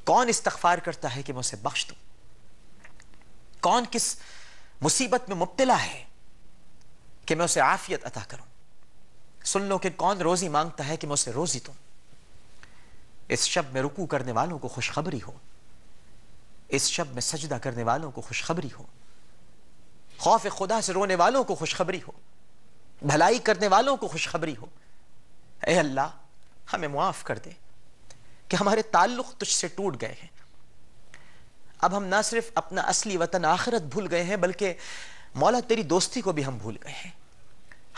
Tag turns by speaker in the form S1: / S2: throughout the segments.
S1: کون استغفار کرتا ہے کہ میں اسے بخش دوں؟ کون کس مصیبت میں مبتلا ہے کہ میں اسے عافیت عطا کروں؟ سن لو کہ کون روزی مانگتا ہے کہ میں اسے روزی دوں۔ اس شب میں رکوع کرنے والوں کو خوشخبری ہو، اس شب میں سجدہ کرنے والوں کو خوشخبری ہو، خوف خدا سے رونے والوں کو خوشخبری ہو، بھلائی کرنے والوں کو خوشخبری ہو۔ اے اللہ ہمیں معاف کر دے کہ ہمارے تعلق تجھ سے ٹوٹ گئے ہیں۔ اب ہم نہ صرف اپنا اصلی وطن آخرت بھول گئے ہیں بلکہ مولا تیری دوستی کو بھی ہم بھول گئے ہیں۔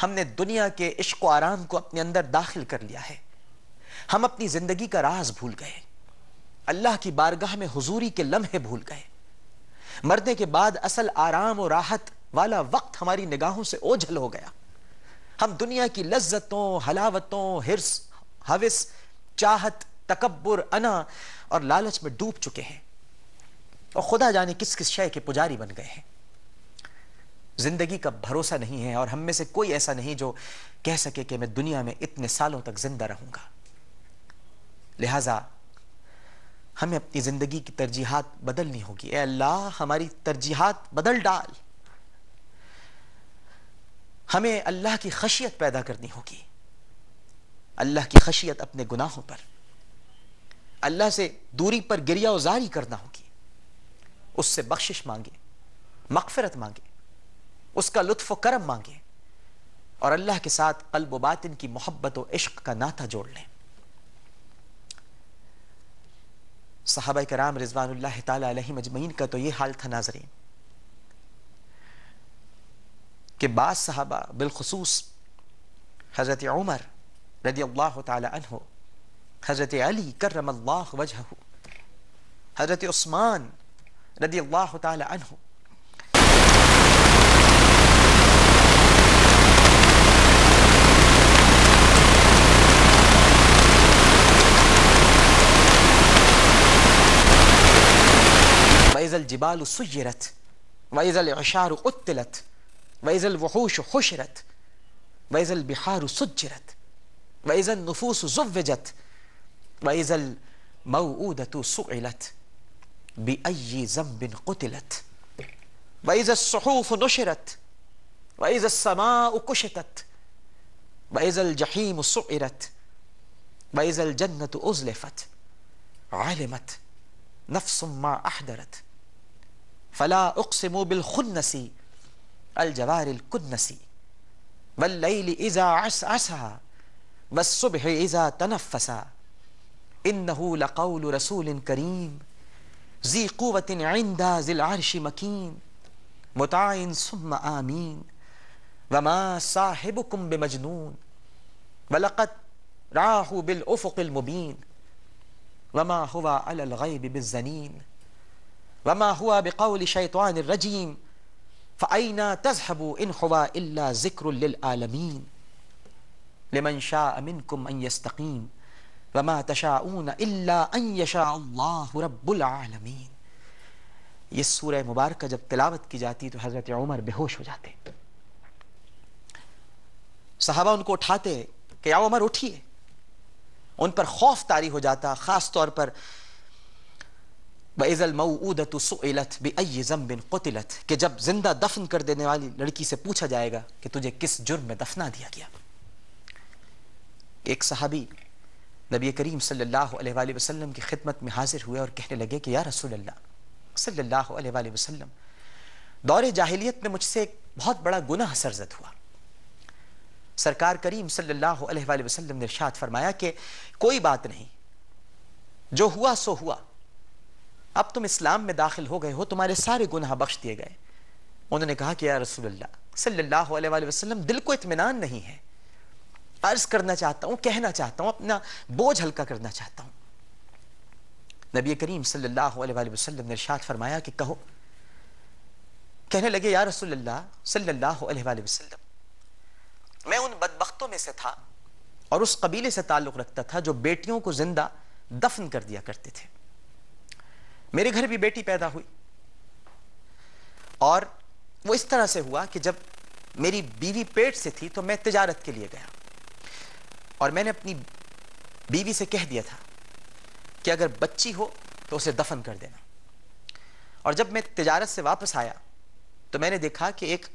S1: ہم نے دنیا کے عشق و آرام کو اپنے اندر داخل کر لیا ہے۔ ہم اپنی زندگی کا راز بھول گئے، اللہ کی بارگاہ میں حضوری کے لمحے بھول گئے۔ مرنے کے بعد اصل آرام و راحت والا وقت ہماری نگاہوں سے اوجھل ہو گیا۔ ہم دنیا کی لذتوں، حلاوتوں، حرص، ہوس، چاہت، تکبر، انا اور لالچ میں ڈوب چکے ہیں، اور خدا جانے کس کس شے کے پجاری بن گئے ہیں۔ زندگی کا بھروسہ نہیں ہے، اور ہم میں سے کوئی ایسا نہیں جو کہہ سکے کہ میں دنیا میں اتنے سالوں تک زندہ رہوں گا۔ لہٰذا ہمیں اپنی زندگی کی ترجیحات بدلنی ہوگی۔ اے اللہ ہماری ترجیحات بدل ڈال، ہمیں اللہ کی خشیت پیدا کرنی ہوگی، اللہ کی خشیت اپنے گناہوں پر، اللہ سے دوری پر گریہ وزاری کرنا ہوگی، اس سے بخشش مانگے، مغفرت مانگے، اس کا لطف و کرم مانگے، اور اللہ کے ساتھ قلب و باطن کی محبت و عشق کا ناطہ جوڑ لیں۔ صحابہ کرام رضوان اللہ تعالی علیہم اجمعین کا تو یہ حال تھا ناظرین کہ بعض صحابہ بالخصوص حضرت عمر رضی اللہ تعالی عنہ، حضرت علی کرم اللہ وجہہ، حضرت عثمان رضی اللہ تعالی عنہ، وَإِذَا الْجِبَالُ سُيِّرَتْ وَإِذَا الْعِشَارُ قُتِّلَتْ وَإِذَا الْوُحُوشُ حُشِرَتْ وَإِذَا الْبِحَارُ سُجِّرَتْ وَإِذَا النُّفُوسُ زُوِّجَتْ وَإِذَا الْمَوْءُودَةُ سُئِلَتْ بِأَيِّ ذَنبٍ قُتِلَتْ وَإِذَا الصُّحُوفُ نُشِرَتْ وَإِذَا السَّمَاءُ كُشِطَتْ وَإِذَا الْجَحِيمُ سُعِرَتْ وَإِذَا الْجَنَّةُ أُزْلِفَتْ عَلِمَتْ نفس ما أحضرت فلا أقسم بالخنس الجوار الكنس والليل إذا عسعسها والصبح إذا تنفسا إنه لقول رسول كريم ذي قوة عند ذي العرش مكين مطاع ثم آمين وما صاحبكم بمجنون ولقد رآه بالأفق المبين وما هو على الغيب بالظنين وما هو بقول شيطان الرجيم فأين تذهبوا إن هو إلا ذكر للعالمين لمن شاء منكم أن يستقيم وما تشاءون إلا أن يشاء الله رب العالمين۔ یہ سورہ مبارکہ جب تلاوت کی جاتی تو حضرت عمر بے ہوش ہو جاتے، صحابہ ان کو اٹھاتے کہ یا عمر اٹھیے، ان پر خوف طاری ہو جاتا، خاص طور پر وَإِذَا الْمَوْءُودَةُ سُئِلَتْ بِأَيِّ ذَنبٍ قُتِلَتْ کہ جب زندہ دفن کر دینے والی لڑکی سے پوچھا جائے گا کہ تجھے کس جرم میں دفنا دیا گیا۔ ایک صحابی نبی کریم صلی اللہ علیہ وآلہ وسلم کی خدمت میں حاضر ہوئے اور کہنے لگے کہ یا رسول اللہ صلی اللہ علیہ وآلہ وسلم، دور جاہلیت میں مجھ سے ایک بہت بڑا گناہ سرزد ہوا۔ سرکار کریم صلی اللہ علیہ وآلہ وسلم نے ارشاد فرمایا کہ کوئی بات نہیں، جو ہوا سو ہوا، اب تم اسلام میں داخل ہو گئے ہو، تمہارے سارے گناہ بخش دیے گئے۔ انہوں نے کہا کہ یا رسول اللہ صلی اللہ علیہ وآلہ وسلم، دل کو اطمینان نہیں ہے، عرض کرنا چاہتا ہوں، کہنا چاہتا ہوں، اپنا بوجھ ہلکا کرنا چاہتا ہوں۔ نبی کریم صلی اللہ علیہ وآلہ وسلم نے ارشاد فرمایا کہ کہو۔ کہنے لگے یا رسول اللہ صلی اللہ علیہ وآلہ وسلم، میں ان بدبختوں میں سے تھا اور اس قبیلے سے تعلق رکھتا تھا جو بیٹیوں کو زندہ دفن کر دیا کرتے تھے۔ میرے گھر بھی بیٹی پیدا ہوئی، اور وہ اس طرح سے ہوا کہ جب میری بیوی پیٹ سے تھی تو میں تجارت کے لیے گیا، اور میں نے اپنی بیوی سے کہہ دیا تھا کہ اگر بچی ہو تو اسے دفن کر دینا۔ اور جب میں تجارت سے واپس آیا تو میں نے دیکھا کہ ایک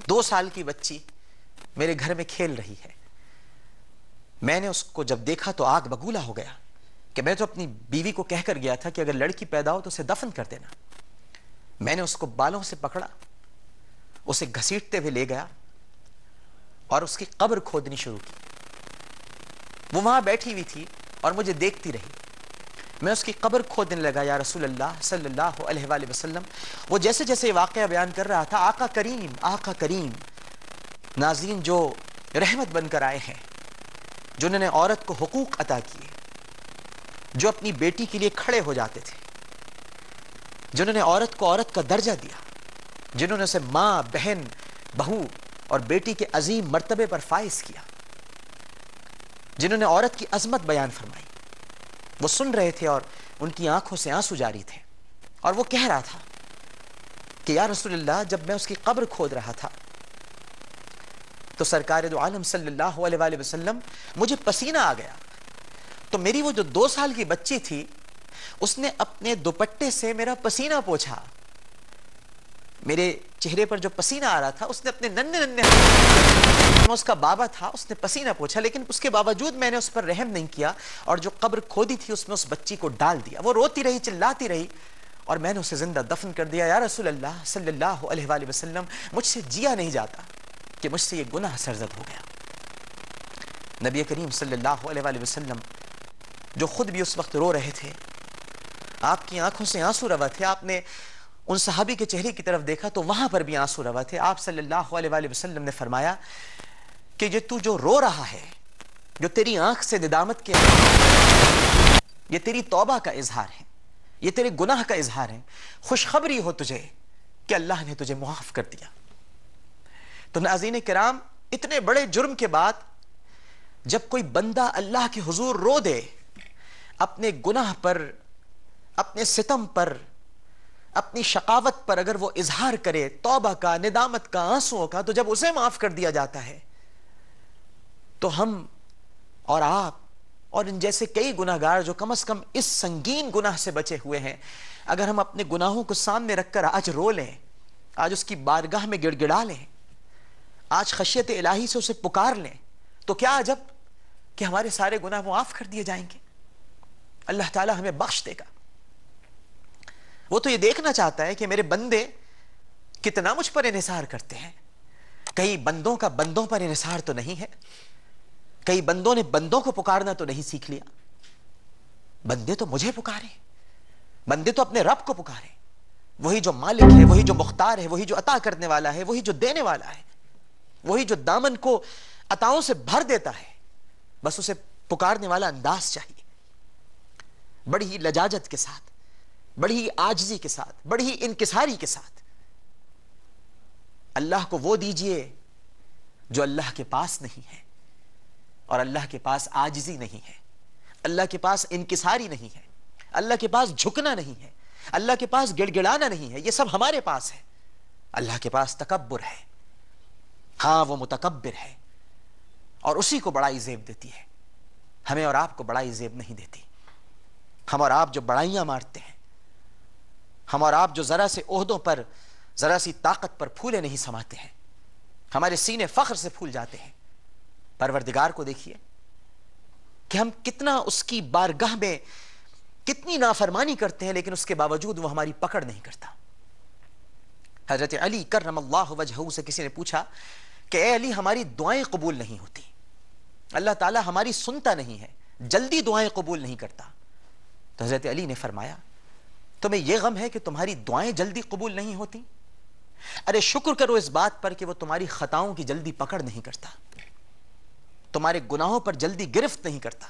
S1: 2 سال کی بچی میرے گھر میں کھیل رہی ہے۔ میں نے اس کو جب دیکھا تو آگ بگولا ہو گیا کہ میں تو اپنی بیوی کو کہہ کر گیا تھا کہ اگر لڑکی پیدا ہو تو اسے دفن کر دینا۔ میں نے اس کو بالوں سے پکڑا، اسے گھسیٹتے ہوئے لے گیا اور اس کی قبر کھودنی شروع کی۔ وہ وہاں بیٹھی ہوئی تھی اور مجھے دیکھتی رہی۔ میں اس کی قبر کھودنے لگا، یا رسول اللہ صلی اللہ علیہ وآلہ وسلم۔ وہ جیسے جیسے یہ واقعہ بیان کر رہا تھا، آقا کریم، آقا کریم، ناظرین جو رحمت بن کر آئے ہیں، جنہوں نے عورت کو حقوق عطا کیے، جو اپنی بیٹی کے لیے کھڑے ہو جاتے تھے، جنہوں نے عورت کو عورت کا درجہ دیا، جنہوں نے اسے ماں، بہن، بہو اور بیٹی کے عظیم مرتبے پر فائز کیا، جنہوں نے عورت کی عظمت بیان فرمائی، وہ سن رہے تھے اور ان کی آنکھوں سے آنسو جاری تھے۔ اور وہ کہہ رہا تھا کہ یا رسول اللہ، جب میں اس کی قبر کھود رہا تھا تو سرکار دو عالم صلی اللہ علیہ وآلہ وسلم مجھے پسینہ آ گیا، تو میری وہ جو 2 سال کی بچی تھی اس نے اپنے دوپٹے سے میرا پسینہ پوچھا۔ میرے چہرے پر جو پسینہ آ رہا تھا اس نے اپنے ننھے میں اس کا بابا تھا، اس نے پسینہ پوچھا، لیکن اس کے باوجود میں نے اس پر رحم نہیں کیا اور جو قبر کھودی تھی اس میں اس بچی کو ڈال دیا۔ وہ روتی رہی، چلاتی رہی اور میں نے اسے زندہ دفن کر دیا۔ یا رسول اللہ صلی اللہ علیہ وآلہ وسلم، مجھ سے جیا نہیں جاتا کہ مجھ سے یہ گناہ سرزد ہو گیا۔ نبی کریم صلی اللہ علیہ وآلہ وسلم جو خود بھی اس وقت رو رہے تھے، آپ کی آنکھوں سے آنسو روا تھے، آپ نے ان صحابی کے چہرے کی طرف دیکھا تو وہاں پر بھی آنسو روا تھے۔ آپ صلی اللہ علیہ وآلہ وسلم نے فرمایا کہ تو رو رہا ہے، جو تیری آنکھ سے ندامت کے، یہ تیری توبہ کا اظہار ہے، یہ تیرے گناہ کا اظہار ہے، خوشخبری ہو تجھے کہ اللہ نے تجھے معاف کر دیا۔ تو ناظرین کرام، اتنے بڑے جرم کے بعد جب کوئی بندہ اللہ کے حضور رو دے، اپنے گناہ پر، اپنے ستم پر، اپنی شقاوت پر اگر وہ اظہار کرے توبہ کا، ندامت کا، آنسوؤں کا، تو جب اسے معاف کر دیا جاتا ہے تو ہم اور آپ اور ان جیسے کئی گناہگار جو کم از کم اس سنگین گناہ سے بچے ہوئے ہیں، اگر ہم اپنے گناہوں کو سامنے رکھ کر آج رو لیں، آج اس کی بارگاہ میں گڑ گڑا لیں، آج خشیت الہی سے اسے پکار لیں، تو کیا عجب کہ ہمارے سارے گناہ معاف کر دیے جائیں گے، اللہ تعالی ہمیں بخش دے گا۔ وہ تو یہ دیکھنا چاہتا ہے کہ میرے بندے کتنا مجھ پر انحصار کرتے ہیں۔ کئی بندوں کا بندوں پر انحصار تو نہیں ہے، کئی بندوں نے بندوں کو پکارنا تو نہیں سیکھ لیا۔ بندے تو مجھے پکارے، بندے تو اپنے رب کو پکارے، وہی جو مالک ہے، وہی جو مختار ہے، وہی جو عطا کرنے والا ہے، وہی جو دینے والا ہے، وہی جو دامن کو عطاؤں سے بھر دیتا ہے۔ بس اسے پکارنے والا انداز چاہیے، بڑی ہی لجاجت کے ساتھ، بڑی ہی عاجزی کے ساتھ، بڑی ہی انکساری کے ساتھ۔ اللہ کو وہ دیجئے جو اللہ کے پاس نہیں ہے، اور اللہ کے پاس عاجزی نہیں ہے، اللہ کے پاس انکساری نہیں ہے، اللہ کے پاس جھکنا نہیں ہے، اللہ کے پاس گڑ گڑانا نہیں ہے، یہ سب ہمارے پاس ہے۔ اللہ کے پاس تکبر ہے، ہاں وہ متکبر ہے، اور اسی کو بڑائی زیب دیتی ہے، ہمیں اور آپ کو بڑائی زیب نہیں دیتی۔ ہم اور آپ جو بڑائیاں مارتے ہیں، ہم اور آپ جو ذرا سے عہدوں پر، ذرا سی طاقت پر پھولے نہیں سماتے ہیں، ہمارے سینے فخر سے پھول جاتے ہیں، پروردگار کو دیکھیے کہ ہم کتنا اس کی بارگاہ میں کتنی نافرمانی کرتے ہیں، لیکن اس کے باوجود وہ ہماری پکڑ نہیں کرتا۔ حضرت علی کرم اللہ وجہہ سے کسی نے پوچھا کہ اے علی، ہماری دعائیں قبول نہیں ہوتی، اللہ تعالیٰ ہماری سنتا نہیں ہے، جلدی دعائیں قبول نہیں کرتا۔ تو حضرت علی نے فرمایا تمہیں یہ غم ہے کہ تمہاری دعائیں جلدی قبول نہیں ہوتی؟ ارے شکر کرو اس بات پر کہ وہ تمہاری خطاؤں کی جلدی پکڑ نہیں کرتا، تمہارے گناہوں پر جلدی گرفت نہیں کرتا۔